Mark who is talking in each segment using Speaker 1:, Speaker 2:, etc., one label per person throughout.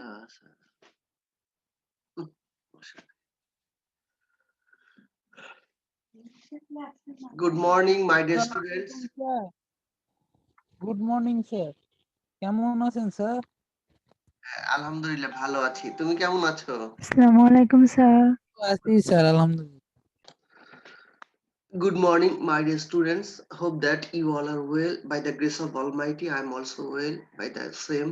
Speaker 1: class. Good morning, my dear students.
Speaker 2: Good morning sir, কেমন আছেন sir?
Speaker 1: আলহামদুলিল্লাহ ভালো আছি। তুমি কেমন আছো?
Speaker 3: আসসালামু আলাইকুম স্যার।
Speaker 2: আছি স্যার, আলহামদুলিল্লাহ।
Speaker 1: Good morning, my dear students. Hope that you all are well. By the grace of Almighty, I am also well. By the same.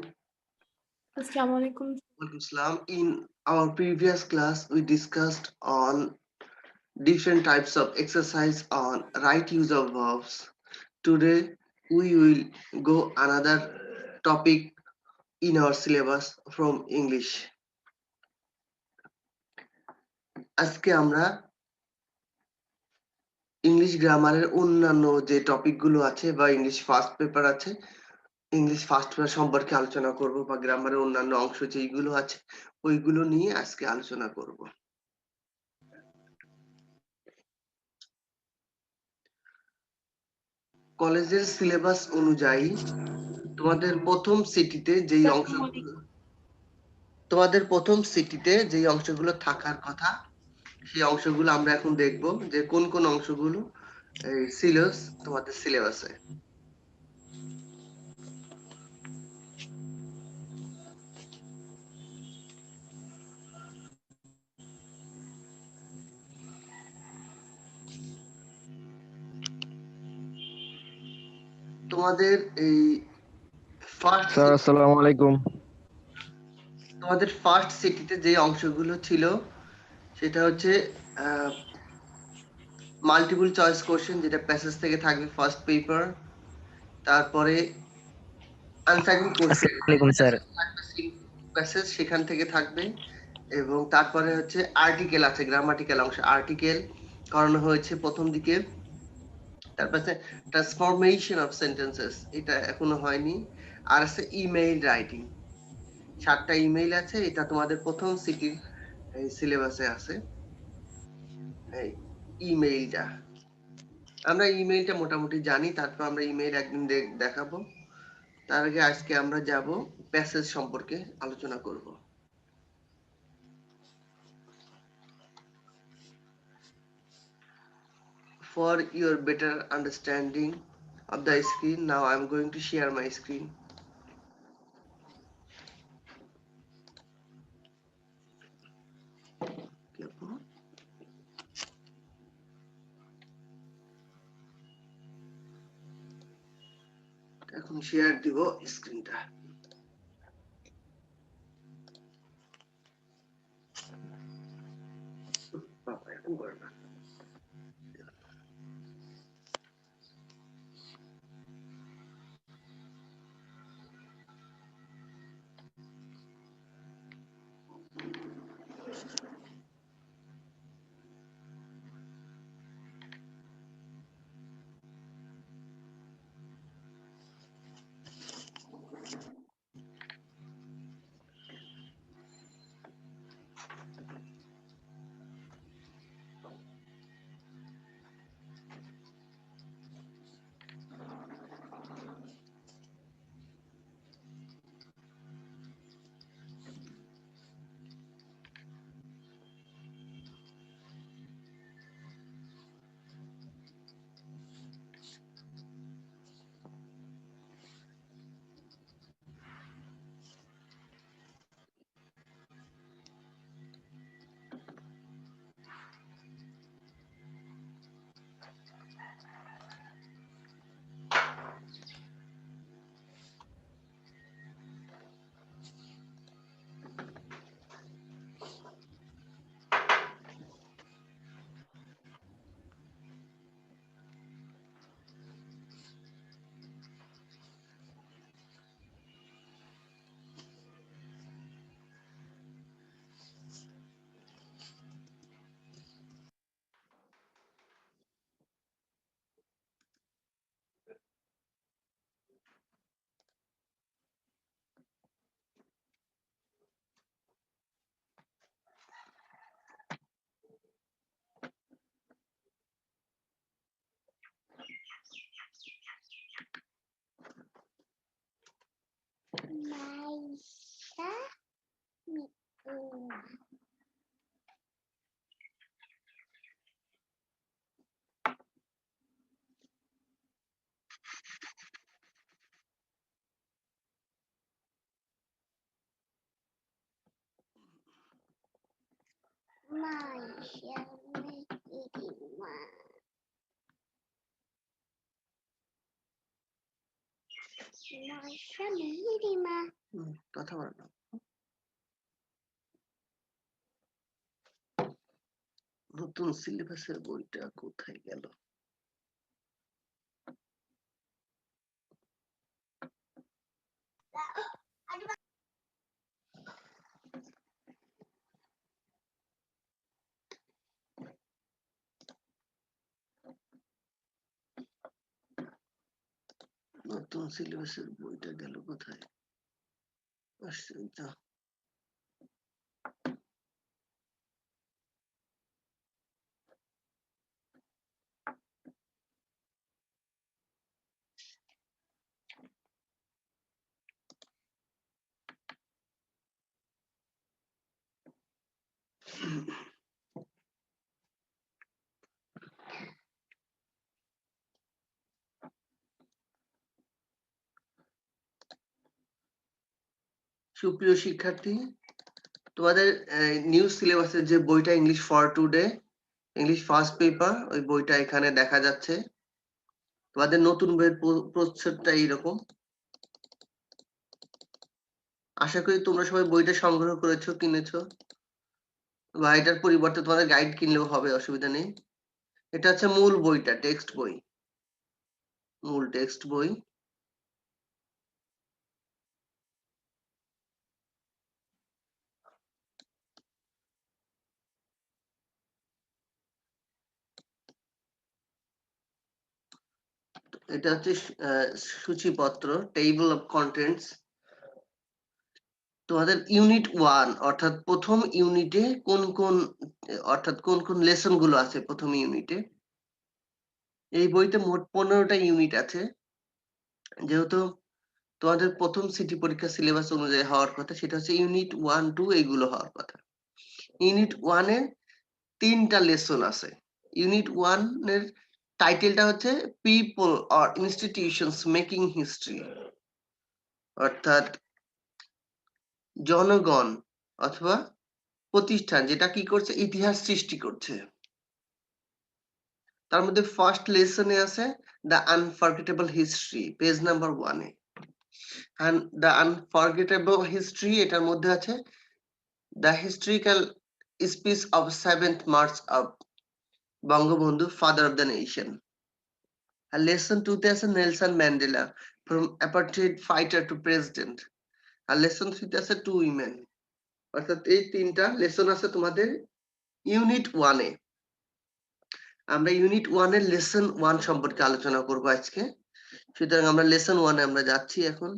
Speaker 3: আসসালামু আলাইকুম।
Speaker 1: Walaikum Salam. In our previous class, we discussed on different types of exercise on right use of verbs. Today, we will go another topic in our syllabus from English. আজকে আমরা English গ্রামারের অন্যান্য যে টপিকগুলো আছে বা ইংলিশ ফার্স্ট পেপার আছে, English first paper সম্পর্কে আলোচনা করব বা গ্রামারের অন্যান্য অংশ যেগুলো আছে ওইগুলো নিয়ে আজকে আলোচনা করব। কলেজের সিলেবাস অনুযায়ী তোমাদের প্রথম সিটিতে যেই অংশগুলো থাকার কথা সেই অংশগুলো আমরা এখন দেখব যে কোন কোন অংশগুলো ছিল তোমাদের সিলেবাসে। তোমাদের এই ফার্স্ট
Speaker 4: স্যার আসসালামু আলাইকুম।
Speaker 1: তোমাদের ফার্স্ট সিটিতে যে অংশগুলো ছিল সেটা হচ্ছে মাল্টিপল চয়েস কোশ্চেন, যেটা প্যাসেজ থেকে থাকবে ফার্স্ট পেপার। তারপরে আনসারিং কোশ্চেন,
Speaker 4: ওয়ালাইকুম স্যার।
Speaker 1: প্যাসেজ সেখান থেকে থাকবে। এবং তারপরে হচ্ছে আর্টিকেল আছে, গ্রামাটিক্যাল অংশ আর্টিকেল করানো হয়েছে প্রথম দিকে। তারপরে ট্রান্সফরমেশন অফ সেন্টেন্সেস, এটা এখনো হয়নি। আর আছে ইমেইল রাইটিং, 7টা ইমেইল আছে, এটা তোমাদের প্রথম সিটির সিলেবাসে আছে। এই ইমেইলটা আমরা ইমেইলটা মোটামুটি জানি, তারপর আমরা ইমেইল একদিন দেখাবো। তার আগে আজকে আমরা যাব প্যাসেজ সম্পর্কে আলোচনা করব। For your better understanding of the screen, now I am going to share my screen. এখন শেয়ার দিব স্ক্রিনটা। বাবা এখন করে না। কথা বলো না। নতুন সিলেবাসের বইটা কোথায় গেল? নতুন সিলেবাসের বইটা গেল কোথায়? আশ্চর্য। সুপ্রিয় শিক্ষার্থী, তোমাদের নিউ সিলেবাসের যে বইটা English for today, English first paper, ওই বইটা এখানে দেখা যাচ্ছে। তোমাদের নতুন বইয়ের প্রচ্ছদটা এইরকম। আশা করি তোমরা সবাই বইটা সংগ্রহ করেছো, কিনেছো, বা এটার পরিবর্তে তোমাদের গাইড কিনলেও হবে, অসুবিধা নেই। এটা হচ্ছে মূল বইটা, টেক্সট বই, মূল টেক্সট বই। এটা হচ্ছে সূচিপত্র, টেবিল অফ কন্টেন্টস। তোমাদের ইউনিট 1 অর্থাৎ প্রথম ইউনিটে কোন কোন লেসন গুলো আছে প্রথম ইউনিটে। এই বইতে মোট 15টা ইউনিট আছে। যেহেতু তোমাদের প্রথম সিটি পরীক্ষা সিলেবাস অনুযায়ী হওয়ার কথা, সেটা হচ্ছে ইউনিট 1, 2 এইগুলো হওয়ার কথা। ইউনিট 1 এ 3টা লেসন আছে। ইউনিট 1 এর টাইটেলটা হচ্ছে people or institutions making history, অর্থাৎ জনগণ অথবা প্রতিষ্ঠান যেটা কি করছে, ইতিহাস সৃষ্টি করছে। তার মধ্যে ফার্স্ট লেসনে আছে the unforgettable history, page number 1 A. and the unforgettable history এটার মধ্যে আছে the historical speech of 7th March of Bangabandhu, father of the nation। আর লেসন 2 তে আছে Nelson Mandela, from apartheid fighter to president। আর লেসন 3 তে আছে টু উইমেন। অর্থাৎ এই 3টা লেসন আছে তোমাদের ইউনিট 1 এ। আমরা ইউনিট 1 এর লেসন 1 সম্পর্কে আলোচনা করব আজকে। সুতরাং আমরা লেসন 1 এ আমরা যাচ্ছি এখন।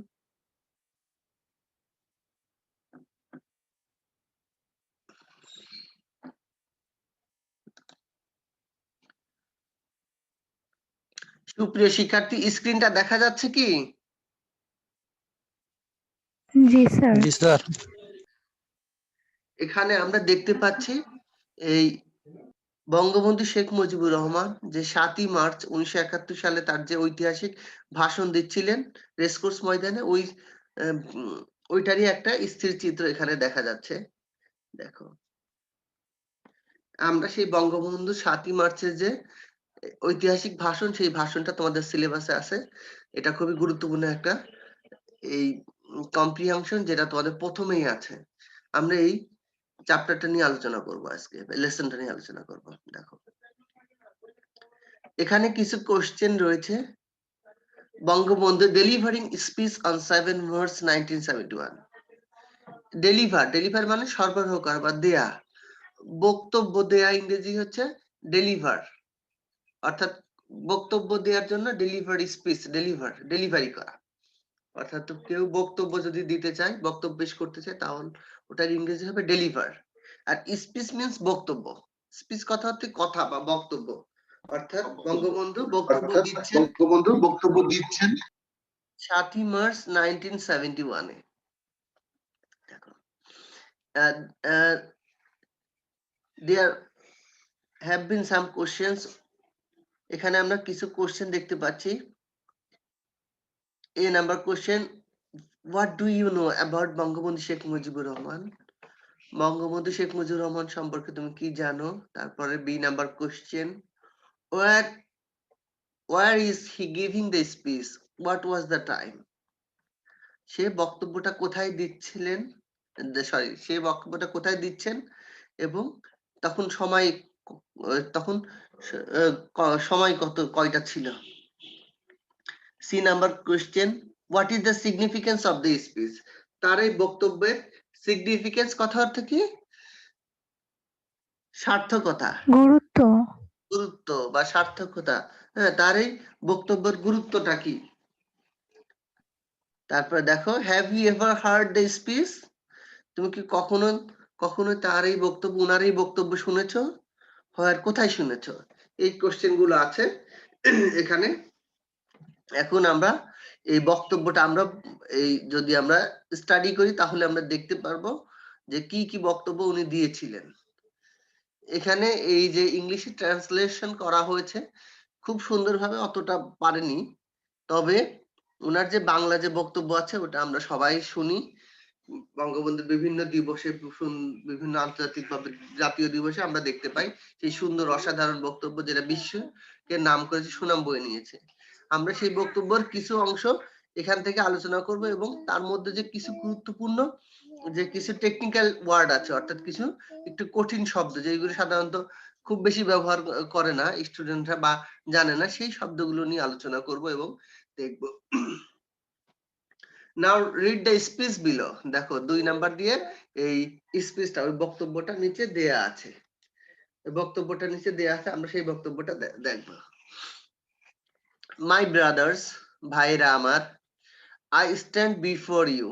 Speaker 1: সুপ্রিয় শিক্ষার্থী, স্ক্রিনটা দেখা যাচ্ছে কি?
Speaker 3: জি স্যার।
Speaker 2: জি স্যার।
Speaker 1: এখানে আমরা দেখতে পাচ্ছি এই বঙ্গবন্ধু শেখ মুজিবুর রহমান যে 7ই মার্চ 1971 সালে তার যে ঐতিহাসিক ভাষণ দিচ্ছিলেন রেসকোর্স ময়দানে, ওইটারই একটা স্থির চিত্র এখানে দেখা যাচ্ছে। দেখো, আমরা সেই বঙ্গবন্ধু 7ই মার্চের যে ঐতিহাসিক ভাষণ, সেই ভাষণটা তোমাদের সিলেবাসে আছে। এটা খুবই গুরুত্বপূর্ণ একটা এই কম্প্রিহেনশন, যেটা তোমাদের প্রথমেই আছে। আমরা এই চ্যাপ্টারটা নিয়ে আলোচনা করব আজকে, লেসনটা নিয়ে আলোচনা করব। দেখো, এখানে কিছু কোশ্চেন রয়েছে। Bangabandhu delivering speech on 7 March 1971। Deliver মানে সরবরাহ করা বা দেয়া, বক্তব্য দেয়া ইংরেজি হচ্ছে ডেলিভার। অর্থাৎ বক্তব্য দেওয়ার জন্য ডেলিভারি স্পিচ, ডেলিভারি করা। অর্থাৎ কেউ বক্তব্য যদি দিতে চায়, বক্তব্য পেশ করতে চায়, তাহলে ওটার ইংরেজি হবে ডেলিভার। আর স্পিচ মিন্স বক্তব্য। স্পিচ কথা হচ্ছে কথা বা বক্তব্য। অর্থাৎ বঙ্গবন্ধু বক্তব্য দিচ্ছেন 7ই মার্চ 1971 এ। দেখো, there have been some questions। এখানে আমরা কিছু কোশ্চেন দেখতে পাচ্ছি। A number question, what do you know about Bangabandhu Sheikh Mujibur Rahman? Bangabandhu Sheikh Mujibur Rahman সম্পর্কে তুমি কি জানো? তারপরে B number question, where where is he giving the speech? What was the time? সে বক্তব্যটা কোথায় দিচ্ছিলেন, সরি, সে বক্তব্যটা কোথায় দিচ্ছেন এবং তখন সময় তখন সময় কয়টা ছিল? C number question, what is the significance of the speech? তার এই বক্তব্যের সিগনিফিকেন্স কথা অর্থ কি? সার্থকতা,
Speaker 3: গুরুত্ব।
Speaker 1: গুরুত্ব বা সার্থকতা। হ্যাঁ, তার এই বক্তব্যের গুরুত্বটা কি? তারপরে দেখো, have you ever heard the speech? তুমি কি কখনো কখনো তার এই বক্তব্য, উনার এই বক্তব্য শুনেছো? হয় কোথায় শুনেছো? এই কোশ্চেন গুলো আছে এখানে। এখন আমরা এই বক্তব্যটা আমরা যদি আমরা স্টাডি করি তাহলে আমরা দেখতে পারবো যে কি কি বক্তব্য উনি দিয়েছিলেন। এখানে এই যে ইংলিশে ট্রান্সলেশন করা হয়েছে খুব সুন্দরভাবে অতটা পারেনি, তবে ওনার যে বাংলা যে বক্তব্য আছে ওটা আমরা সবাই শুনি। বঙ্গবন্ধুর বিভিন্ন দিবসে, বিভিন্ন আন্তর্জাতিক বা জাতীয় দিবসে আমরা দেখতে পাই সেই সুন্দর অসাধারণ বক্তব্য যেটা বিশ্বকে নাম করেছে, সুনাম বয়ে নিয়েছে। আমরা সেই বক্তব্যের কিছু অংশ এখান থেকে আলোচনা করব এবং তার মধ্যে যে কিছু গুরুত্বপূর্ণ যে কিছু টেকনিক্যাল ওয়ার্ড আছে, অর্থাৎ কিছু একটু কঠিন শব্দ যেগুলো সাধারণত খুব বেশি ব্যবহার করে না স্টুডেন্টরা বা জানে না, সেই শব্দগুলো নিয়ে আলোচনা করব এবং দেখব। Now read the speech below. দেখো 2 নাম্বার দিয়ে এই স্পিচটা, ওই বক্তব্যটা নিচে দেয়া আছে, বক্তব্যটা নিচে দেয়া আছে, আমরা সেই বক্তব্যটা দেখব। মাই ব্রাদার্স, ভাইরা আমার, I stand before you.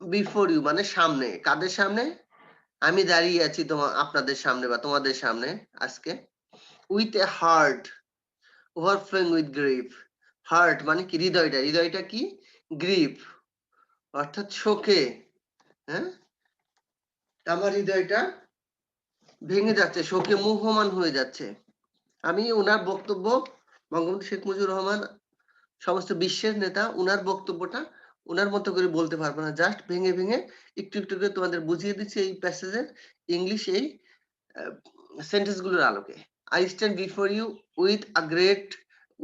Speaker 1: Before you মানে সামনে, কাদের সামনে? আমি দাঁড়িয়ে আছি আপনাদের সামনে বা তোমাদের সামনে আজকে। With a heart overflowing with grief. Heart মানে কি? হৃদয়টা। হৃদয়টা কি? গ্রিফ অর্থাৎ শোকে। হ্যাঁ, আমার হৃদয়টা ভেঙে যাচ্ছে, শোকে মুহ্যমান হয়ে যাচ্ছে। আমি ওনার বক্তব্য, বঙ্গবন্ধু শেখ মুজিবুর রহমান সমস্ত বিশ্বের নেতা, ওনার বক্তব্যটা ওনার মতো করে বলতে পারবো না, জাস্ট ভেঙে ভেঙে একটু একটু করে তোমাদের বুঝিয়ে দিচ্ছি এই প্যাসেজের ইংলিশ এই সেন্টেন্স গুলোর আলোকে। I stand before you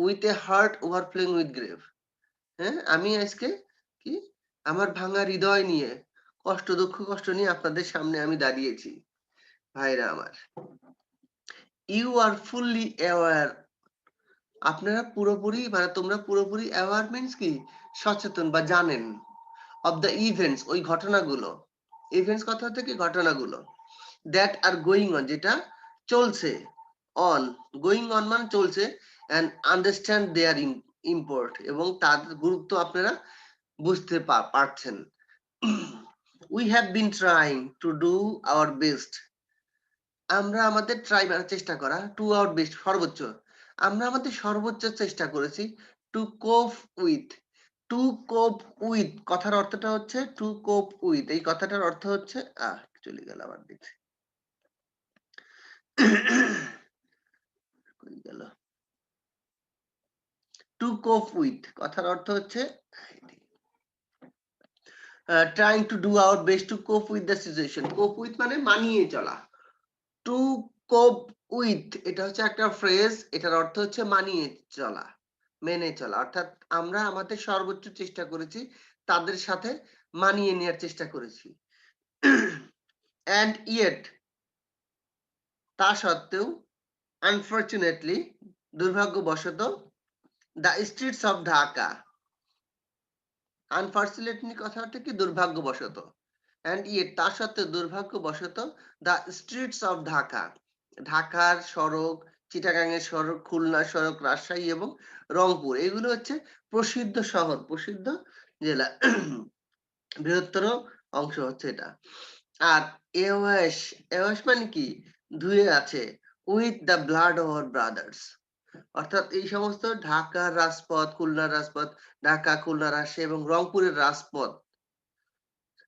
Speaker 1: with a heart overflowing with grave. হ্যাঁ, আমি আজকে কি আমার ভাঙা হৃদয় নিয়ে, দুঃখ কষ্ট নিয়ে আপনাদের সামনে আমি দাঁড়িয়েছি। ভাইরা আমার, ইউ আর ফুললি অ্যাওয়ার। আপনারা পুরোপুরি মানে তোমরা পুরোপুরি অ্যাওয়ার মিন্স কি? সচেতন বা জানেন। অফ দ্য ইভেন্টস, ওই ঘটনাগুলো। ইভেন্টস কথা থেকে ঘটনাগুলো। দ্যাট আর গোয়িং অন, যেটা চলছে। অন, গোয়িং অন মানে চলছে। অ্যান্ড আন্ডারস্ট্যান্ড দেয়ার ইম্পোর্ট, এবং তার গুরুত্ব আপনারা বুঝতে পারছেন। We have been trying to do our best. আমরা আমাদের ট্রাই মানে চেষ্টা করা, টু আওয়ার বেস্ট সর্বোচ্চ। আমরা আমাদের সর্বোচ্চ চেষ্টা করেছি টু কোপ উইথ। টু কোপ উইথ কথার অর্থটা হচ্ছে টু কোপ উইথ, এই কথাটার অর্থ হচ্ছে চলে গেল আবার দেখছি গেল। টু কোপ উইথ কথার অর্থ হচ্ছে trying to do our best to কোপ উইথ দ্য সিচুয়েশন। কোপ উইথ মানে মানিয়ে চলা। টু কোপ উইথ এটা হচ্ছে একটা ফ্রেজ, এটার অর্থ হচ্ছে মানিয়ে চলা, মেনে চলা। অর্থাৎ আমরা আমাদের সর্বোচ্চ চেষ্টা করেছি, তাদের সাথে মানিয়ে নেওয়ার চেষ্টা করেছি। অ্যান্ড ইয়েট, তা সত্ত্বেও, আনফরচুনেটলি, দুর্ভাগ্যবশত, the streets of Dhaka. Unfortunately কথাটা কি? দুর্ভাগ্যবশত। অ্যান্ড ইয়েট, তা সত্ত্বেও, দুর্ভাগ্যবশত, দ্য স্ট্রিটস অফ ঢাকা, ঢাকার সড়ক, চিটাগাংয়ের সড়ক, খুলনার সড়ক, রাজশাহী এবং রংপুর, এগুলো হচ্ছে প্রসিদ্ধ শহর, প্রসিদ্ধ জেলা, বৃহত্তর অংশ হচ্ছে এটা। আর এওয়াশ, এওয়াশ মানে কি? ধুয়ে আছে। With the blood of our brothers, অর্থাৎ এই সমস্ত ঢাকার রাজপথ, খুলনার রাজপথ, ঢাকা, খুলনা, রাজশাহী এবং রংপুরের রাজপথ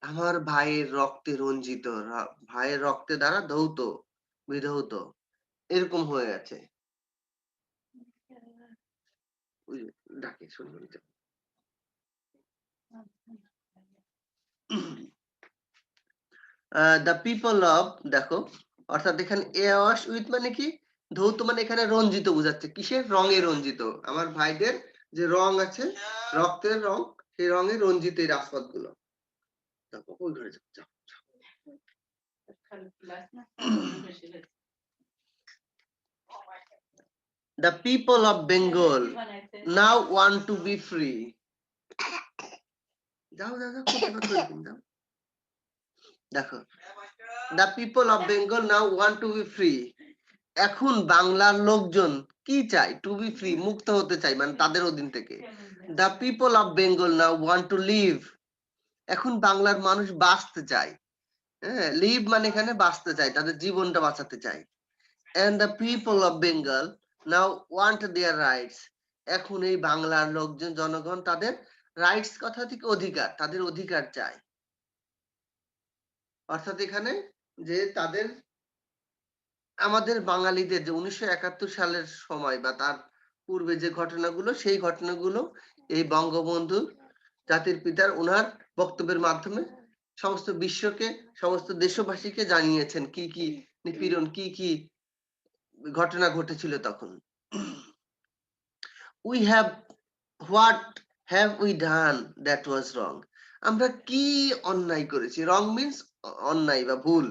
Speaker 1: আমার ভাইয়ের রক্তে রঞ্জিত, ভাইয়ের রক্তে দ্বারা ধৌত, বিধৌত, এরকম হয়ে আছে। ডাকে শুনবেন। দ্য পিপল অফ, দেখো অর্থাৎ এখানে এওয়াশ উইথ মানে কি, ধৌত মানে এখানে রঞ্জিত বোঝাচ্ছে, কিসের রঙে রঞ্জিত, আমার ভাইদের যে রং আছে রক্তের রং, সেই রঙে রঞ্জিত এই রাজপথ গুলো। দেখো ওই ঘরে যাও, যাও। The people of Bengal now want to be free. যাও যাও যাও, কোথায় কথা বলছেন, যাও। দেখো, the people of Bengal now want to be free. এখন বাংলার লোকজন কি চায়, টু বি ফ্রি, মুক্ত হতে চায়, মানে তাদের অধীন থেকে। The people of Bengal now want to live. এখন বাংলার মানুষ বাঁচতে চায়, হ্যাঁ, লিভ মানে এখানে বাঁচতে চায়, তাদের জীবনটা বাঁচাতে চায়। And the people of Bengal now want their rights. এখন এই বাংলার লোকজন, জনগণ তাদের রাইটস কথা থেকে অধিকার, তাদের অধিকার চায়। অর্থাৎ এখানে যে তাদের, আমাদের বাঙালিদের যে 1971 সালের সময় বা তার পূর্বে যে ঘটনাগুলো, সেই ঘটনাগুলো এই বঙ্গবন্ধু জাতির পিতার ওনার বক্তব্যের মাধ্যমে সমস্ত বিশ্বকে, সমস্ত দেশবাসীকে জানিয়েছেন কি কি নিপীড়ন, কি কি ঘটনা ঘটেছিল তখন। We have, what have we done that was wrong? আমরা কি অন্যায় করেছি, wrong means অন্যায় বা ভুল,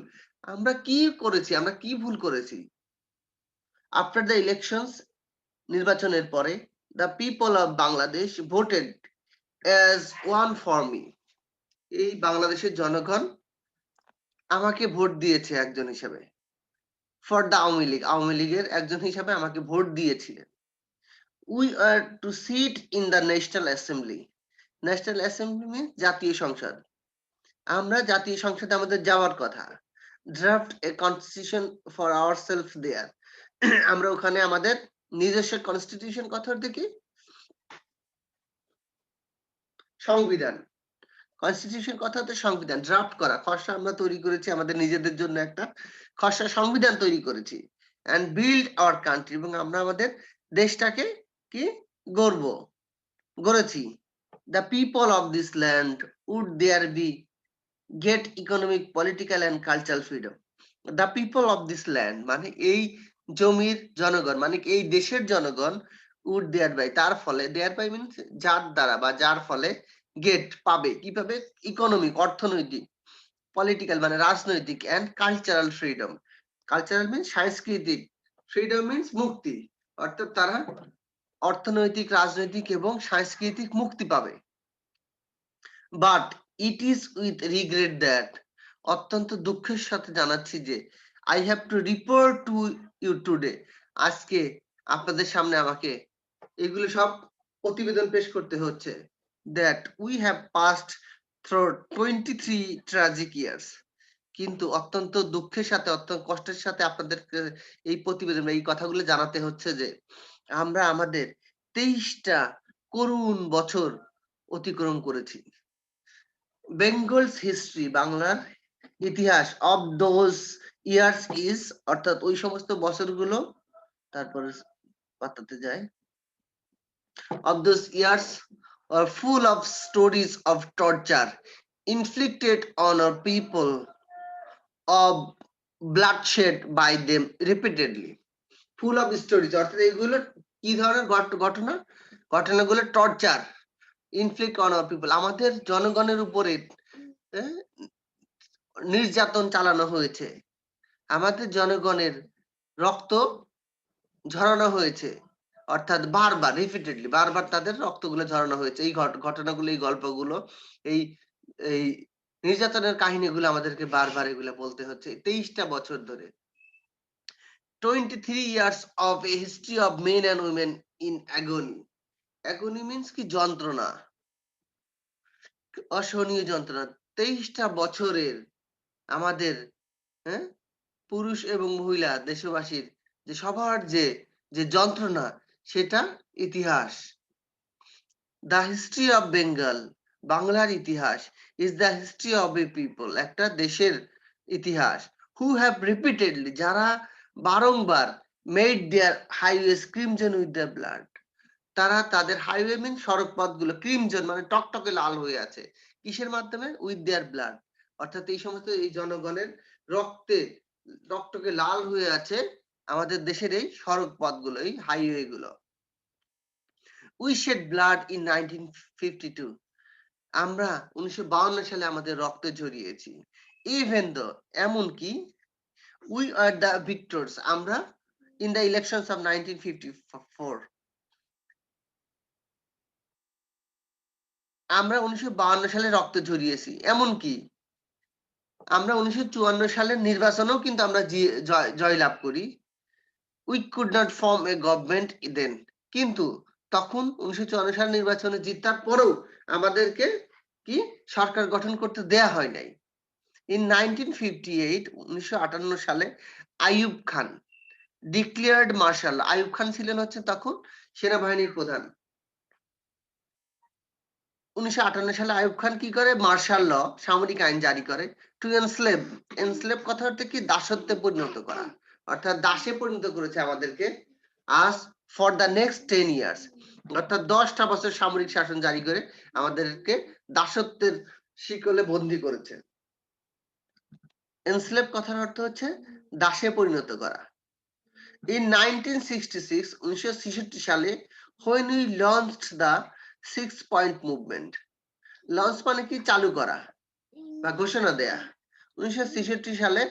Speaker 1: আমরা কি করেছি, আমরা কি ভুল করেছি। After the elections, নির্বাচনের পরে, the people of Bangladesh voted as one for me. এই বাংলাদেশের জনগণ আমাকে ভোট দিয়েছে একজন হিসেবে, ফর দ্য আওয়ামী লীগ, আওয়ামী লীগের একজন হিসেবে আমাকে ভোট দিয়েছিলেন। We are to sit in the National Assembly. National Assembly means জাতীয় সংসদ, আমরা জাতীয় সংসদে আমাদের যাওয়ার কথা। Draft a constitution for ourselves there. আমরা ওখানে আমাদের নিজস্ব কনস্টিটিউশন কথা দেখি, সংবিধান, কনস্টিটিউশন কথা হচ্ছে সংবিধান, ড্রাফট করা, খসড়া আমরা তৈরি করেছি আমাদের নিজেদের জন্য, একটা খসড়া সংবিধান তৈরি করেছি। এন্ড বিল্ড আওয়ার কান্ট্রি, এবং আমরা আমাদের দেশটাকে কি গড়েছি। The people of this land would there be get economic, political and cultural freedom. The people of this land মানে এই জমির জনগণ, মানে এই দেশের জনগণ, উড দেয়ার বাই, তার ফলে, দেয়ার বাই মিনস যার দ্বারা বা যার ফলে, গেট পাবে, কি পাবে, ইকোনমিক অর্থনৈতিক, পলিটিক্যাল মানে রাজনৈতিক, and cultural freedom, cultural means সাংস্কৃতিক, ফ্রিডম মিনস মুক্তি, অর্থাৎ তারা অর্থনৈতিক, রাজনৈতিক এবং সাংস্কৃতিক মুক্তি পাবে। But it is with regret that, অত্যন্ত দুঃখের সাথে জানাচ্ছি যে, I have to report to you today, আজকে আপনাদের সামনে আমাকে এগুলো সব প্রতিবেদন পেশ করতে হচ্ছে, that we have passed through 23 tragic years. কিন্তু অত্যন্ত দুঃখের সাথে, অত্যন্ত কষ্টের সাথে আপনাদেরকে এই প্রতিবেদন, এই কথাগুলো জানাতে হচ্ছে যে, আমরা আমাদের 23টা করুণ বছর অতিক্রম করেছি। বেঙ্গলস হিস্ট্রি, বাংলার ইতিহাস, অফ দোজ ইয়ার্স ইজ, অর্থাৎ ওই সমস্ত বছরগুলো, তারপরে পাতাতে যায়, of those years are full of stories of torture inflicted on our people, of bloodshed by them repeatedly. Full of stories, অর্থাৎ এগুলো কি ধরনের ঘটনা, ঘটনাগুলো torture, inflict on our people, আমাদের জনগণের উপরে নির্যাতন চালানো হয়েছে, আমাদের জনগণের রক্ত ঝরানো হয়েছে, অর্থাৎ বারবার, রিপিটেডলি, বারবার তাদের রক্তগুলো ঝরানো হয়েছে। এই ঘটনাগুলো, এই গল্পগুলো, এই এই নির্যাতনের কাহিনীগুলো আমাদেরকে বারবার এগুলো বলতে হচ্ছে 23টা বছর ধরে। 23 years of a history of men and women in agony. Agony means কি, যন্ত্রণা, অসহনীয় যন্ত্রণা। 23টা বছরের আমাদের, হ্যাঁ, পুরুষ এবং মহিলা দেশবাসীর যে সবার যে যন্ত্রণা, সেটা ইতিহাস। দ্য হিস্ট্রি অফ বেঙ্গল, বাংলার ইতিহাস, is the history of a people, একটা দেশের ইতিহাস, হু হ্যাভ রিপিটেডলি, যারা বারংবার, made their highways crimson with the blood, তারা তাদের হাইওয়ে মিন সড়ক পথগুলো, ক্রিমজন মানে টকটকে লাল হয়ে আছে, কিসের মাধ্যমে, উইথ দেয়ার ব্লাড, অর্থাৎ এই সমস্ত এই জনগণের রক্তকে লাল হয়ে আছে আমাদের দেশের এই সড়ক পথগুলো, এই হাইওয়ে গুলো। উই শেড ব্লাড ইন 1952, আমরা 1952 সালে আমাদের রক্ত ঝরিয়েছি। ইভেন দো, এমনকি উই আর দ্য ভিক্টরস, আমরা ইন দ্য ইলেকশনস অফ 1954, আমরা 1952 সালে রক্ত ঝরিয়েছি। এমনকি আমরা 1954 সালের নির্বাচনেও কিন্তু আমরা জয়লাভ করি। We could not form a government then, কিন্তু তখন 1954 সালের নির্বাচনে জিতার পরেও আমাদেরকে কি সরকার গঠন করতে দেয়া হয় নাই। ইন 1958, 1958 সালে আইয়ুব খান ডিক্লেয়ার্ড মার্শাল, আইয়ুব খান ছিলেন হচ্ছে তখন সেনাবাহিনীর প্রধান। 1958 সালে আইয়ুব খান কি করে, মার্শাল ল, সামরিক আইন জারি করে। টু এনস্লেভ, এনস্লেভ কথা হচ্ছে কি দাসত্বে পরিণত করা, অর্থাৎ দাসে পরিণত করেছে আমাদেরকে। আজ ফর দ্য নেক্সট 10 ইয়ার্স, অর্থাৎ 10টা বছর সামরিক শাসন জারি করে আমাদেরকে দাসত্বের শিকলে বন্দী করেছে। এনস্লেভ কথার অর্থ হচ্ছে দাসে পরিণত করা। In 1966, 1966 সালে when we launched the 6-point movement, launch মানে কি চালু করা বা ঘোষণা দেয়া। 1966 সালে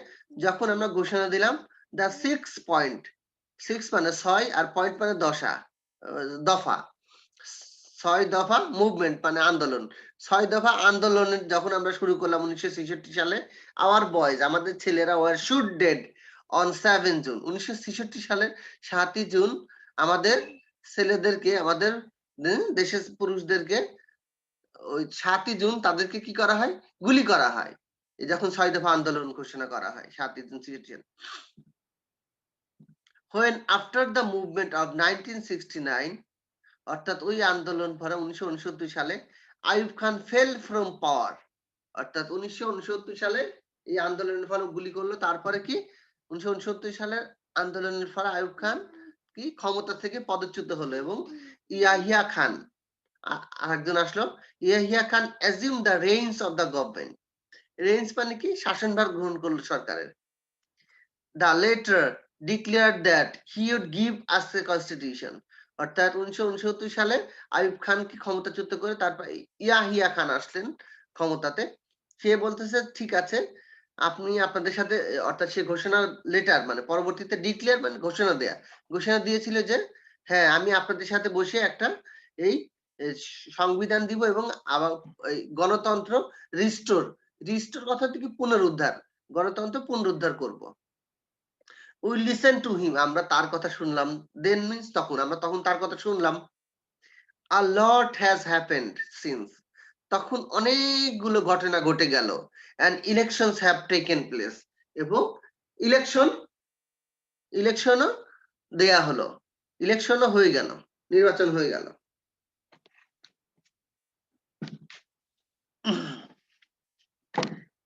Speaker 1: যখন আমরা ঘোষণা দিলাম the 6 point, 6 মানে 6 আর পয়েন্ট মানে দফা, 6 দফা মুভমেন্ট মানে আন্দোলন, 6 দফা আন্দোলনের যখন আমরা শুরু করলাম 1966 সালে, আওয়ার বয়েজ, আমাদের ছেলেরা were shot dead on 7 June, 1966 সালের 7ই জুন আমাদের ছেলেদেরকে, আমাদের দেশের পুরুষদেরকে ওই 7ই জুন তাদেরকে কি করা হয়, গুলি করা হয়। যখন 6 দফা আন্দোলন ঘোষণা করা হয় 7ই June 1966। When after the movement of 1969, অর্থাৎ ওই আন্দোলন পরে 1969 সালে আইয়ুব খান ফেল ফ্রম পাওয়ার, অর্থাৎ 1969 সালে এই আন্দোলনের ফলে গুলি করলো। তারপরে কি 1969 সালের আন্দোলনের ফলে আইয়ুব খান কি ক্ষমতা থেকে পদচ্যুত হলো এবং ইয়াহিয়া খান আরেকজন আসলো। Yahya Khan assume the reins of the government, reins মানে কি শাসনভার গ্রহণ করলো সরকারের। The latter declare that he would give us a constitution, অর্থাৎ 1969 সালে আইয়ুব খানকে ক্ষমতাচ্যুত করে তারপর ইয়াহিয়া খান আসলেন ক্ষমতাতে। সে বলতেছে ঠিক আছে, আপনি আপনাদের সাথে, অর্থাৎ সে ঘোষণা লেটার মানে পরবর্তীতে ডিক্লেয়ার মানে ঘোষণা দেয়া, ঘোষণা দিয়েছিল যে হ্যাঁ আমি আপনাদের সাথে বসে একটা এই সংবিধান দিব এবং আবার গণতন্ত্র রিস্টোর, রিস্টোর কথা থেকে পুনরুদ্ধার, গণতন্ত্র পুনরুদ্ধার করব। উই লিসেন টু হিম, আমরা তার কথা শুনলাম। দেন মিন্স তখন, আমরা তখন তার কথা শুনলাম। A lot has happened since, তখন অনেকগুলো ঘটনা ঘটে গেল। And elections have taken place, এবং ইলেকশনও দেয়া হলো, ইলেকশনও হয়ে গেল, নির্বাচন হয়ে গেল।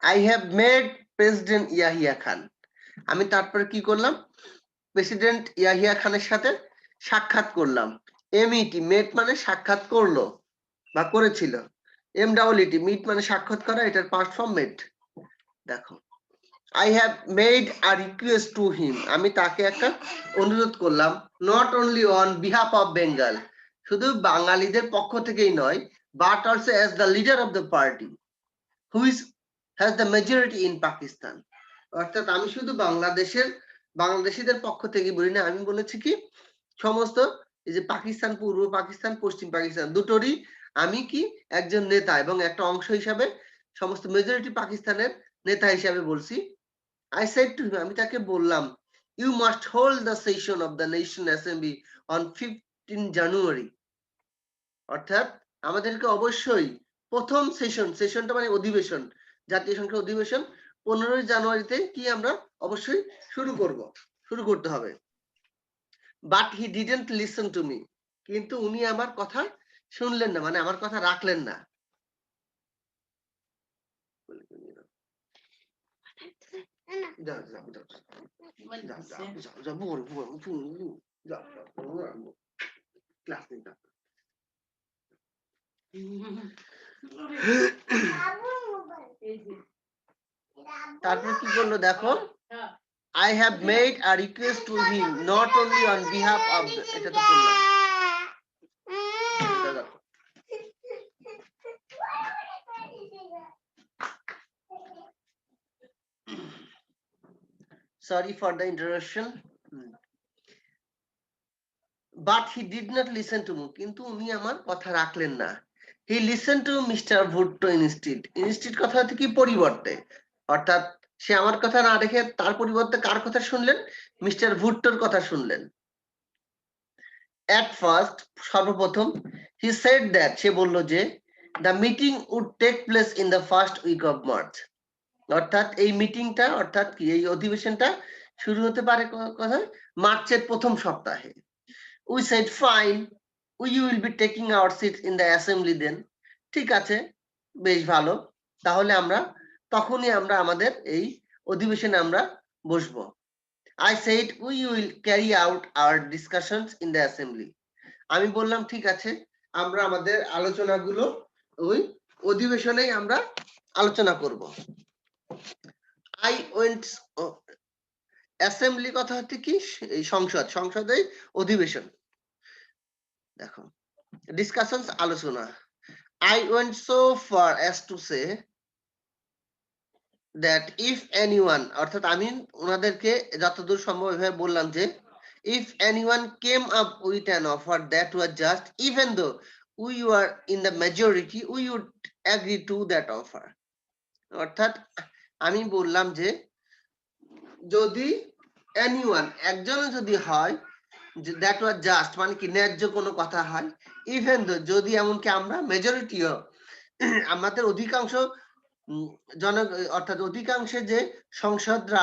Speaker 1: I have made president Yahya Khan, আমি তারপরে কি করলাম, প্রেসিডেন্ট ইয়াহিয়া খানের সাথে সাক্ষাৎ করলাম। এমইটি, মেট মানে সাক্ষাৎ করলো বা করেছিল। এমডব্লিউটি, মিট মানে সাক্ষাৎ করা, এটার পাস্ট ফর্ম মেট। দেখো, I have made a request to him, আমি তাকে একটা অনুরোধ করলাম। Not only on behalf of Bengal, শুধু বাঙালিদের পক্ষ থেকেই নয়, but also as the leader of the party which has the majority in Pakistan, অর্থাৎ আমি শুধু বাংলাদেশিদের পক্ষ থেকে বলি না, আমি বলেছি কি সমস্ত এই যে পাকিস্তান, পূর্ব পাকিস্তান, পশ্চিম পাকিস্তান দুটোরই আমি কি একজন নেতা এবং একটা অংশ হিসাবে সমস্ত মেজরিটি পাকিস্তানের নেতা হিসাবে বলছি। আই সেড টু হিম, আমি তাকে বললাম, you must hold the session of the nation assembly on 15 January, অর্থাৎ আমাদেরকে অবশ্যই প্রথম সেশনটা মানে অধিবেশন, জাতীয় সংসদ অধিবেশন 15 জানুয়ারিতে কি আমরা অবশ্যই শুরু করতে হবে। But he didn't listen to me, কিন্তু উনি আমার কথা শুনলেন না, মানে আমার কথা রাখলেন না। তারপরে কি করলো দেখো, I have made a request to him not only on behalf of the, এটা তো করলাম। এটা দেখো। Sorry for the interruption. But he did not listen to me. কিন্তু উনি আমার কথা রাখলেন না। He listened to Mr. Bhutto instead. Instead কথা হচ্ছে কি পরিবর্তে, অর্থাৎ সে আমার কথা না রেখে তার পরিবর্তে কার কথা শুনলেন, মিস্টার ভুট্টোর কথা শুনলেন। At first সর্বপ্রথম he said that সে বলল যে the meeting would take place in the first week of March. অর্থাৎ এই মিটিংটা অর্থাৎ কি এই অধিবেশনটা শুরু হতে পারে কথা মার্চের প্রথম সপ্তাহে। We said fine, we will be taking our seats in the assembly then. ঠিক আছে, বেশ ভালো, তাহলে আমরা তখনই আমরা আমাদের এই অধিবেশনে আমরা বসবো। I said we will carry out our discussions in the assembly. আমি বললাম ঠিক আছে, আমরা আমাদের আলোচনাগুলো ওই অধিবেশনেই আমরা আলোচনা করব। I went assembly কথা হচ্ছে কি এই সংসদ, সংসদে অধিবেশন। দেখো discussions আলোচনা। I went so far as to say that if anyone অর্থাৎ আমি ওনাদেরকে যতদূর সম্ভব এভাবে বললাম যে if anyone came up with an offer that was just, even though we were in the majority, we would agree to that offer. অর্থাৎ আমি বললাম যে যদি anyone একজন যদি হয় that was just মানে কি ন্যায্য কোনো কথা হয়, even though যদি এমনকি আমরা মেজরিটিও আমাদের অধিকাংশ জন অর্থাৎ অধিকাংশে যে সাংসদরা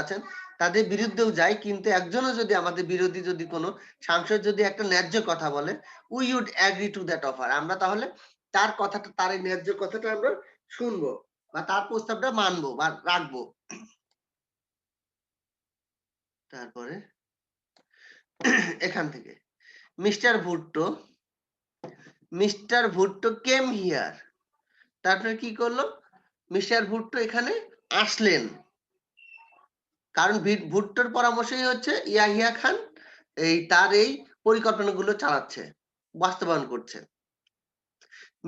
Speaker 1: আছেন তাদের বিরুদ্ধেও যায়, কিন্তু একজনও যদি আমাদের বিরোধী যদি কোনো সাংসদ যদি একটা ন্যায্য কথা বলে we would agree to that offer, আমরা তাহলে তার কথাটা তার এই ন্যায্য কথাটা আমরা শুনবো বা তার প্রস্তাবটা মানবো বা রাখবো। তারপরে এখান থেকে মিস্টার ভুট্টো কেম হিয়ার, তারপরে কি করলো মিস্টার ভুট্টো এখানে আসলেন, কারণ ভুট্টোর পরামর্শই হচ্ছে ইয়াহিয়া খান এই তার এই পরিকল্পনাগুলো চালাচ্ছে, বাস্তবায়ন করছে।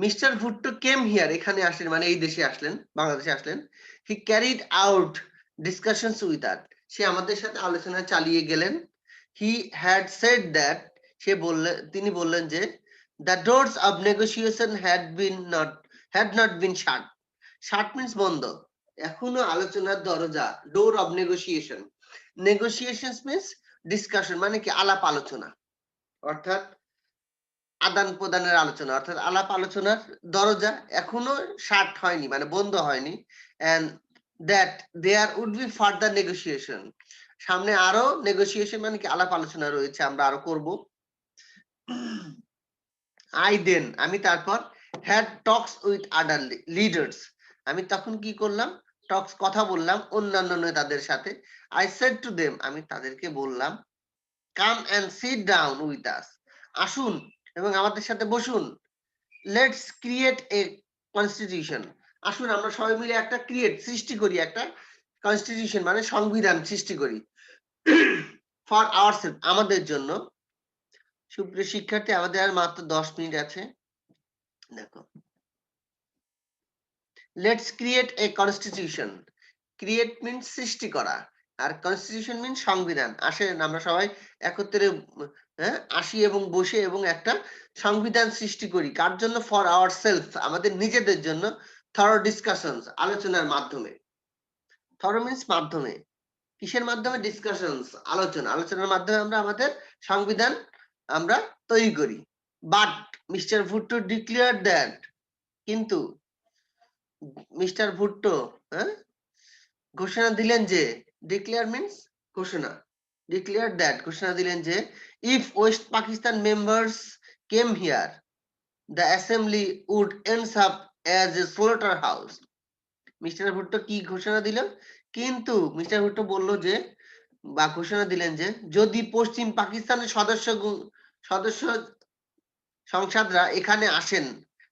Speaker 1: মিস্টার ভুট্টো কেম হিয়ার এখানে আসলেন মানে এই দেশে আসলেন, বাংলাদেশে আসলেন। He carried out discussions with us, সে আমাদের সাথে আলোচনা চালিয়ে গেলেন। হি হ্যাড সেড দ্যাট, তিনি বললেন যে the doors of negotiation had not been shut. Shut means বন্ধ, এখনো আলোচনার দরজা, door of negotiation. Negotiation means discussion মানে কি আলাপ আলোচনা, অর্থাৎ আদান প্রদানের আলোচনা, অর্থাৎ আলাপ আলোচনার দরজা এখনো শাট হয়নি মানে বন্ধ হয়নি। and that there would be further negotiation, সামনে আরো নেগোসিয়েশন মানে কি আলাপ আলোচনা রয়েছে, আমরা আরো করব। আমি তারপর had talks with other leaders, আমি তখন কি করলাম টক্স কথা বললাম অন্যান্য নেতাদের সাথে। I said to them, আমি তাদেরকে বললাম come and sit down with us, আসুন এবং আমাদের সাথে বসুন। let's create a constitution, আসুন আমরা সবাই মিলে একটা সৃষ্টি করি, একটা কনস্টিটিউশন মানে সংবিধান সৃষ্টি করি for ourselves, আমাদের জন্য। সুপ্রিয় শিক্ষার্থী, আমাদের আর মাত্র 10 মিনিট আছে। দেখো let's create a constitution, create means সৃষ্টি করা আর কনস্টিটিউশন মিন্স সংবিধান। আসেন আমরা সবাই একত্রে আসি এবং বসে এবং একটা সংবিধান সৃষ্টি করি, কার জন্য? ফর আওয়ার সেলফ, আমাদের নিজেদের জন্য। থরো ডিসকাশনস, আলোচনার মাধ্যমে। থরো মিন্স মাধ্যমে, কিসের মাধ্যমে? ডিসকাশনস, আলোচনা, আলোচনার মাধ্যমে আমরা আমাদের সংবিধান আমরা তৈরি করি। But mister Bhutto declare that, কিন্তু মিস্টার ভুট্টো ঘোষণা দিলেন যে, ডিক্লেয়ার মিন্স ঘোষণা, ডিক্লেয়ার দ্যাট ঘোষণা দিলেন যে if west Pakistan members came here the assembly would ends up as a slaughterhouse. Mister Bhutto কি ঘোষণা দিল? কিন্তু মিস্টার ভুট্টো বলল যে বা ঘোষণা দিলেন যে যদি পশ্চিম পাকিস্তানের সদস্য সংসদরা এখানে আসেন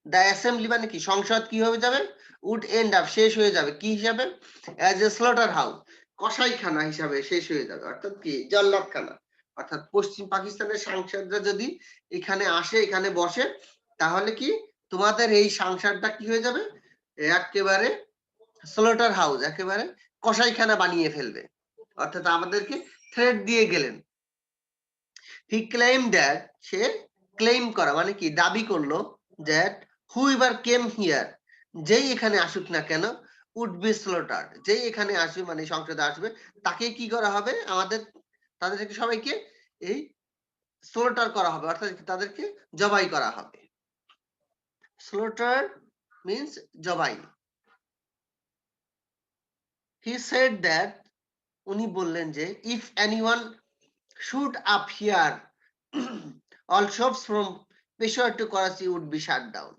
Speaker 1: দ্য অ্যাসেম্বলি মানে কি সংসদ কি হয়ে যাবে উড এন্ড আপ শেষ হয়ে যাবে কি হিসাবে অ্যাজ এ স্লটার হাউস কসাইখানা হিসাবে শেষ হয়ে যাবে অর্থাৎ কি জল্লাদখানা অর্থাৎ পশ্চিম পাকিস্তানের সাংসদরা যদি এখানে আসে এখানে বসে তাহলে কি তোমাদের এই সংসারটা কি হয়ে যাবে একেবারে স্লটার হাউস একেবারে কসাইখানা বানিয়ে ফেলবে অর্থাৎ আমাদেরকে থ্রেট দিয়ে গেলেন হি ক্লেম দ্যাট সে ক্লেম করা মানে কি দাবি করলো দ্যাট হুইভার কেম হিয়ার যেই এখানে আসুক না কেন উড বি স্লটার যেই এখানে আসবে মানে সংসদে আসবে তাকে কি করা হবে আমাদের তাদেরকে সবাইকে এই স্লটার করা হবে অর্থাৎ তাদেরকে জবাই করা হবে স্লটার মিন্স জবাই হি সেড দ্যাট উনি বললেন যে if anyone should up here all shops from Peshawar to Karachi would be shut down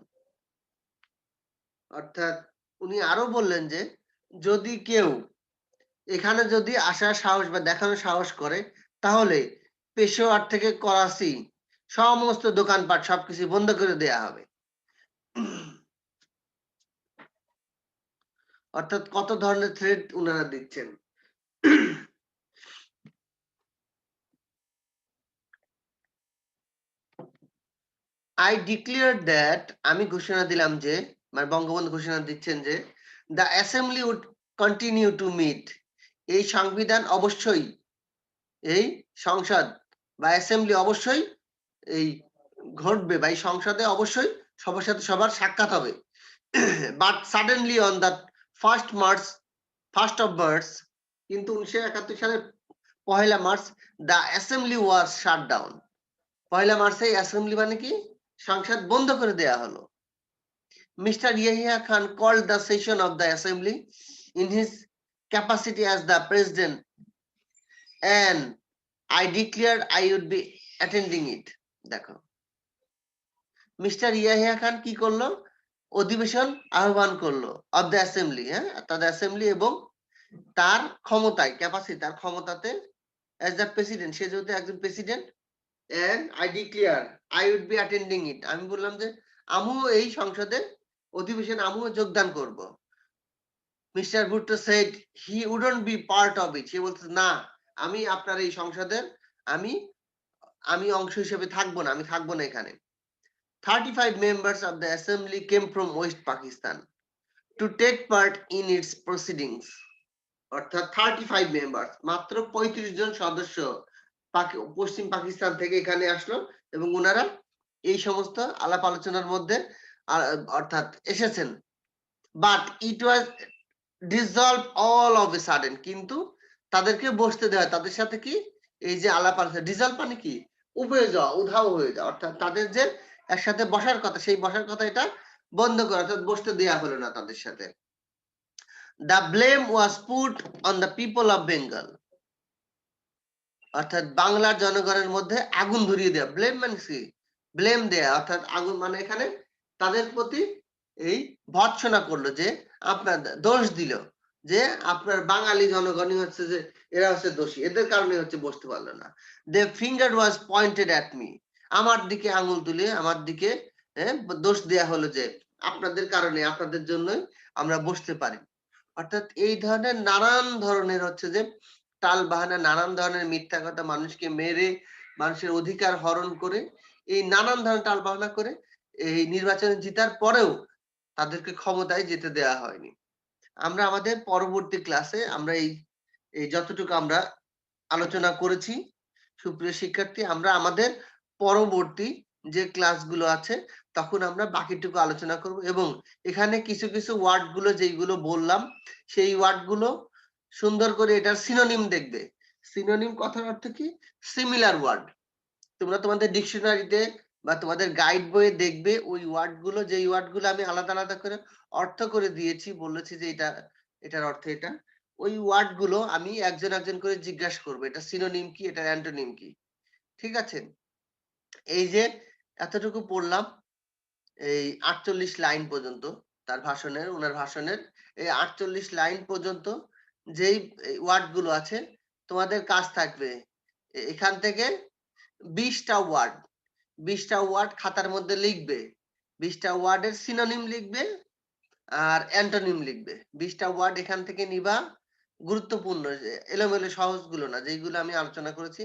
Speaker 1: অর্থাৎ উনি আরো বললেন যে যদি কেউ এখানে যদি আসার সাহস বা দেখানোর সাহস করে তাহলে পেশোয়ার থেকে করাচি সমস্ত দোকানপাট সবকিছু বন্ধ করে দেয়া হবে অর্থাৎ কত ধরনের থ্রেট উনারা দিচ্ছেন I declared that আমি ঘোষণা দিলাম যে মানে বঙ্গবন্ধু ঘোষণা দিচ্ছেন যে the assembly would continue to meet এই সংবিধান অবশ্যই এই সংসদ বা অ্যাসেম্বলি অবশ্যই এই ঘটবে বা এই সংসদে অবশ্যই সবার সাথে সবার সাক্ষাৎ হবে but suddenly on the first of March কিন্তু 1971 সালের 1 March the assembly was shut down 1 মার্চে অ্যাসেম্বলি মানে কি সংসদ বন্ধ করে দেয়া হলো mister Yahya Khan called the session of the assembly in his capacity as the president and I declared I would be attending it দেখো মিস্টার ইয়াহিয়া খান কি করলো অধিবেশন আহ্বান করলো অফ দ্য অ্যাসেম্বলি হ্যাঁ তাদের অ্যাসেম্বলি এবং তার ক্ষমতায় ক্যাপাসিটি তার ক্ষমতাতে অ্যাজ দ্য প্রেসিডেন্ট সে যেহেতু একজন president and I declare I would be attending it আমি বললাম যে আমিও এই সংসদে অধিবেশন আমিও যোগদান করব mister Bhutto said he wouldn't be part of it সে বলছে না আমি আপনার এই সংসদের আমি অংশ হিসেবে থাকবো না আমি থাকবো না এখানে 35 members of the assembly came from West Pakistan to take part in its proceedings অর্থাৎ 35 members মাত্র 35 জন সদস্য পশ্চিম পাকিস্তান থেকে এখানে আসলো এবং ওনারা এই সমস্ত আলাপ আলোচনার মধ্যে অর্থাৎ এসেছেন but it was dissolve all of a sudden কিন্তু তাদেরকে বসতে দেওয়া তাদের সাথে কি এই যে আলাপ আলোচনা ডিসলভ মানে কি উবে যাওয়া উধাও হয়ে যাওয়া অর্থাৎ তাদের যে একসাথে বসার কথা সেই বসার কথা এটা বন্ধ করা অর্থাৎ বসতে দেওয়া হলো না তাদের সাথে the blame was put on the people of Bengal অর্থাৎ বাংলার জনগণের মধ্যে আগুন ধরিয়ে দেওয়া ব্লেম মানে কি ব্লেম দেয়া অর্থাৎ আগুন মানে এখানে তাদের প্রতি এই ভৎসনা করলো যে আপনার দোষ দিল যে আপনার বাঙালি জনগণই হচ্ছে যে এরা হচ্ছে দোষী এদের কারণে হচ্ছে বসতে পারলো না the finger was pointed at me আমার দিকে আঙুল তুলে আমার দিকে দোষ দেয়া হলো যে আপনাদের কারণে আপনাদের জন্যই আমরা বসতে পারি অর্থাৎ এই ধরনের নানান ধরনের হচ্ছে যে টাল বাহানা নানান ধরনের মিথ্যা কথা মানুষকে মেরে মানুষের অধিকার হরণ করে এই নানান ধরনের টাল বাহানা করে এই নির্বাচনে জিতার পরেও তাদেরকে ক্ষমতায় যেতে দেওয়া হয়নি আমরা আমাদের পরবর্তী ক্লাসে আমরা এই যতটুকু আমরা আলোচনা করেছি সুপ্রিয় শিক্ষার্থী আমরা আমাদের পরবর্তী যে ক্লাসগুলো আছে তখন আমরা বাকিটুকু আলোচনা করব এবং এখানে কিছু কিছু ওয়ার্ড গুলো যেগুলো বললাম সেই ওয়ার্ড গুলো সুন্দর করে এটার সিনোনিম দেখবে সিনোনিম কথার অর্থ কি সিমিলার ওয়ার্ড তোমরা তোমাদের ডিকশনারিতে বা তোমাদের গাইড বইয়ে দেখবে ওই ওয়ার্ড গুলো যেই ওয়ার্ড গুলো আমি আলাদা আলাদা করে অর্থ করে দিয়েছি বলেছি যে এটার অর্থ এটা ওই ওয়ার্ড গুলো আমি একজন একজন করে জিজ্ঞাসা করবো এটা সিনোনিম কি এটা অ্যান্টোনিম কি ঠিক আছে এই যে এতটুকু পড়লাম এই 48 লাইন পর্যন্ত তার ভাষণের ওনার ভাষণের এই 48 লাইন পর্যন্ত যেই ওয়ার্ড গুলো আছে তোমাদের কাজ থাকবে এখান থেকে 20টা ওয়ার্ড খাতার মধ্যে লিখবে 20টা ওয়ার্ডের সিনোনিম লিখবে আর অ্যান্টোনিম লিখবে। 20টা ওয়ার্ড এখান থেকে নিবা, গুরুত্বপূর্ণ, এলোমেলো সহজগুলো না, যেগুলো আমি আলোচনা করেছি।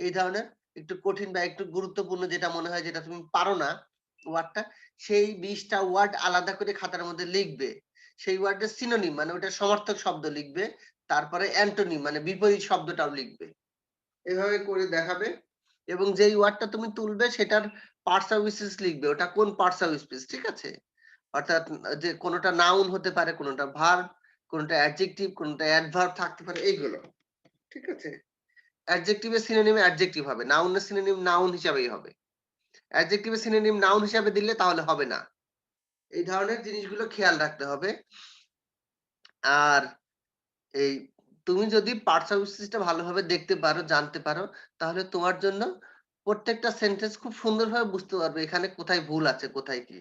Speaker 1: এই ধরনের একটু কঠিন বা একটু গুরুত্বপূর্ণ যেটা মনে হয় যেটা তুমি পারো না ওয়ার্ডটা, সেই 20টা ওয়ার্ড আলাদা করে খাতার মধ্যে লিখবে। সেই ওয়ার্ডের সিনোনিম মানে ওটার সমার্থক শব্দ লিখবে, তারপরে অ্যান্টোনিম মানে বিপরীত শব্দটাও লিখবে। এভাবে করে দেখাবে। এবং যেই ওয়ার্ডটা তুমি তুলবে সেটার পার্টস অফ স্পিচ লিখবে, ওটা কোন পার্টস অফ স্পিচ, ঠিক আছে? অর্থাৎ যে কোনটা নাউন হতে পারে, কোনটা ভার্ব, কোনটা অ্যাডজেক্টিভ, কোনটা অ্যাডভার্ব থাকতে পারে, এইগুলো, ঠিক আছে? অ্যাডজেক্টিভের সিনোনিম অ্যাডজেক্টিভ হবে, নাউনের সিনোনিম নাউন হিসাবেই হবে। অ্যাডজেক্টিভের সিনোনিম নাউন হিসাবে দিলে তাহলে হবে না। এই ধরনের জিনিসগুলো খেয়াল রাখতে হবে। আর এই তুমি যদি পার্টস অফ স্পিচটা ভালোভাবে দেখতে পারো, জানতে পারো, তাহলে তোমার জন্য প্রত্যেকটা সেন্টেন্স খুব সুন্দরভাবে বুঝতে পারবে এখানে কোথায় ভুল আছে, কোথায় কি।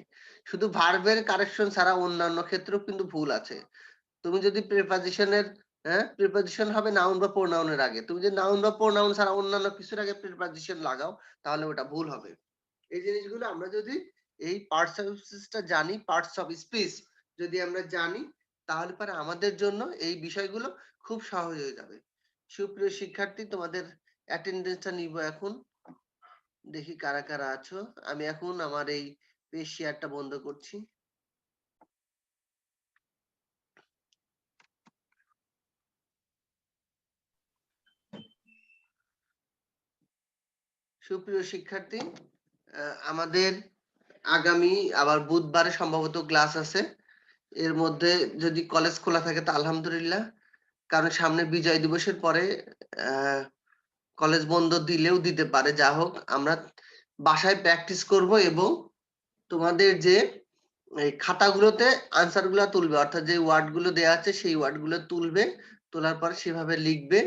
Speaker 1: শুধু ভার্বের কারেকশন ছাড়া অন্যান্য ক্ষেত্রেও কিন্তু ভুল আছে। তুমি যদি প্রিপজিশনের প্রিপজিশন হবে নাউন বা প্রোনাউনের আগে, তুমি যদি নাউন বা প্রোনাউন ছাড়া অন্যান্য কিছুর আগে প্রিপজিশন লাগাও, তাহলে ওটা ভুল হবে। এই জিনিসগুলো আমরা যদি এই পার্টস অফ স্পিচটা জানি, পার্টস অফ স্পিচ যদি আমরা জানি, তাহলে পরে আমাদের জন্য এই বিষয়গুলো খুব সহজ হয়ে যাবে। সুপ্রিয় শিক্ষার্থী, তোমাদের অ্যাটেন্ডেন্সটা নিব এখন। দেখি কারা কারা আছো। আমি এখন আমার এই পেজ শেয়ারটা বন্ধ করছি। সুপ্রিয় শিক্ষার্থী, আমাদের আগামী আবার বুধবারে সম্ভবত ক্লাস আছে। এর মধ্যে যদি কলেজ খোলা থাকে তা আলহামদুলিল্লাহ, কারণ সামনে বিজয় দিবসের পরে কলেজ বন্ধ দিলেও দিতে পারে। যা হোক, আমরা বাসায় প্র্যাকটিস করব এবং তোমাদের যে এই খাতাগুলোতে আনসার গুলা তুলবে, অর্থাৎ যে ওয়ার্ড গুলো দেওয়া আছে সেই ওয়ার্ড গুলো তুলবে, তোলার পর সেভাবে লিখবে।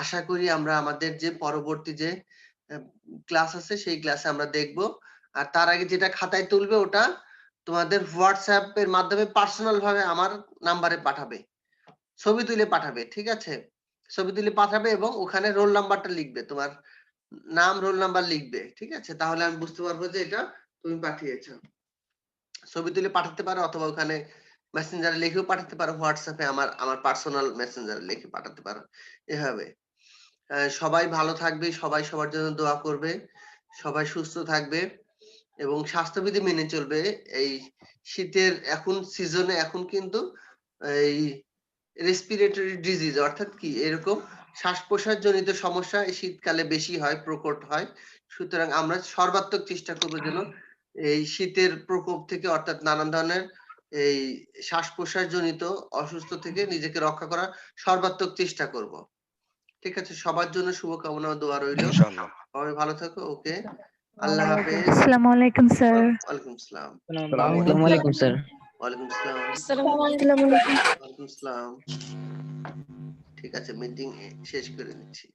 Speaker 1: আশা করি আমরা আমাদের যে পরবর্তী যে ক্লাস আছে সেই ক্লাসে আমরা দেখব। আর তার আগে যেটা খাতায় তুলবে ওটা তোমাদের হোয়াটসঅ্যাপ এর মাধ্যমে পার্সোনাল ভাবে আমার নাম্বারে পাঠাবে, ছবি তুলে পাঠাবে, ঠিক আছে? ছবি তুলে পাঠাবে এবং ওখানে রোল নাম্বারটা লিখবে, তোমার নাম রোল নাম্বার লিখবে, ঠিক আছে? তাহলে আমি বুঝতে পারবো যে এটা তুমি পাঠিয়েছো। ছবি তুলে পাঠাতে পারো অথবা ওখানে মেসেঞ্জারে লিখেও পাঠাতে পারো, হোয়াটসঅ্যাপে আমার পার্সোনাল মেসেঞ্জারে লিখে পাঠাতে পারো। এভাবে সবাই ভালো থাকবে, সবাই সবার জন্য দোয়া করবে, সবাই সুস্থ থাকবে এবং স্বাস্থ্যবিধি মেনে চলবে। এই শীতের এখন সিজনে এখন কিন্তু এই রেসপিরেটরি ডিজিজ অর্থাৎ কি এরকম শ্বাস প্রশ্বাস জনিত সমস্যা এই শীতকালে বেশি হয়, প্রকট হয়। সুতরাং আমরা সর্বাত্মক চেষ্টা করবো যেন এই শীতের প্রকোপ থেকে, অর্থাৎ নানান ধরনের এই শ্বাস প্রশ্বাস জনিত অসুস্থ থেকে নিজেকে রক্ষা করার সর্বাত্মক চেষ্টা করব। ঠিক আছে? সবার জন্য শুভকামনা ও দোয়া রইল।
Speaker 4: ইনশাআল্লাহ।
Speaker 1: সবাই ভালো থাকো। ওকে, আল্লাহ হাফেজ।
Speaker 3: আসসালামু আলাইকুম স্যার।
Speaker 1: ওয়ালাইকুম আসসালাম।
Speaker 4: আসসালামু আলাইকুম।
Speaker 5: স্যার।
Speaker 1: ওয়ালাইকুম আসসালাম।
Speaker 3: আসসালামু আলাইকুম।
Speaker 1: ওয়ালাইকুম আসসালাম। ঠিক আছে, মিটিং শেষ করে নিচ্ছি।